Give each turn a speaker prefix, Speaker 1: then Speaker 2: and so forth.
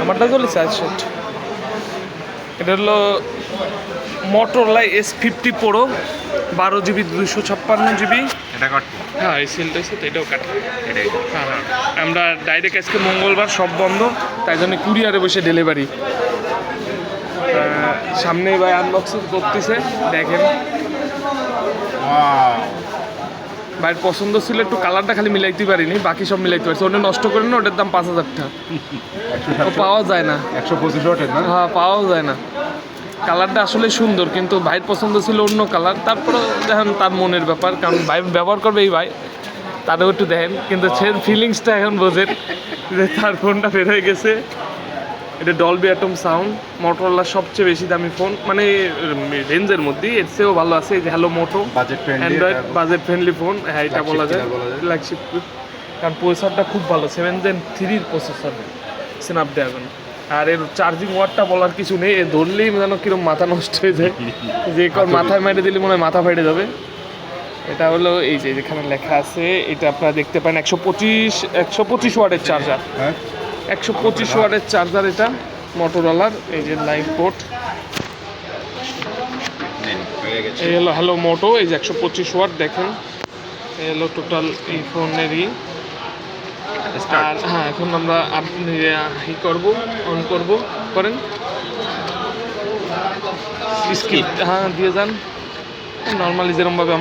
Speaker 1: আমারটা চলেছে 64। এটা হলো Motorola S50 Pro, 12 GB 256 GB।
Speaker 2: এটা কাটবো।
Speaker 1: হ্যাঁ, এই সিলটা এসে তো এটাও কাটে।
Speaker 2: এটাই
Speaker 1: হ্যাঁ হ্যাঁ, আমরা ডাইরেক্ট আজকে মঙ্গলবার সব বন্ধ, তাই জন্য কুরিয়ারে বসে ডেলিভারি। সামনেই ভাই আনবক্সিং করতেছে, দেখেন। ভাইয়ের পছন্দ ছিল, একটু কালারটা খালি মিলাইতে পারিনি, বাকি সব মিলাইতে পারছি। ওটা নষ্ট করে না, ওটার দাম 5000 টাকা। ও পাওয়া যায় না,
Speaker 2: 125 ওয়াটের না?
Speaker 1: হ্যাঁ পাওয়াও যায় না। কালারটা আসলে সুন্দর, কিন্তু ভাইয়ের পছন্দ ছিল অন্য কালার। তারপরে দেখেন তার মনের ব্যাপার, কারণ ভাই ব্যবহার করবে এই ভাই, তারও একটু দেখেন। কিন্তু সে ফিলিংসটা এখন বোঝেন যে তার ফোনটা বের হয়ে গেছে। এটা ডলবি অ্যাটম সাউন্ড, মোটরোলার সবচেয়ে বেশি দামি ফোন, মানে রেঞ্জের মধ্যেই। এর চেয়েও ভালো আছে এই যে hello Moto,
Speaker 2: budget friendly,
Speaker 1: Android budget friendly phone. হ্যাঁ, এটা বলা যায় ফ্ল্যাগশিপ, কারণ প্রসেসরটা খুব ভালো, 7 Gen 3 প্রসেসর, স্ন্যাপড্রাগন। আর এর চার্জিং ওয়াটটা বলার কিছু নেই, এ ধরলেই যেন কিরকম মাথা নষ্ট হয়ে যায়, যে মাথায় মেরে দিলে মনে হয় মাথা ফেটে যাবে। এটা হলো এই যে যেখানে লেখা আছে, এটা আপনারা দেখতে পান 125 ওয়াটের চার্জার।
Speaker 2: হ্যাঁ
Speaker 1: 125 ওয়াটের চার্জার এটা মোটরোলার। এই যে লাইভ পোর্ট,
Speaker 2: হয়ে গেছে।
Speaker 1: এই হলো হ্যালো মোটো, এই যে 125 ওয়াট দেখেন। এই হলো টোটাল এই ফোনেরই। আর হ্যাঁ, এখন আমরা আপনি ই করবো, অন করবো, করেন স্কিপ, হ্যাঁ দিয়ে যান নর্মালি যেরকমভাবে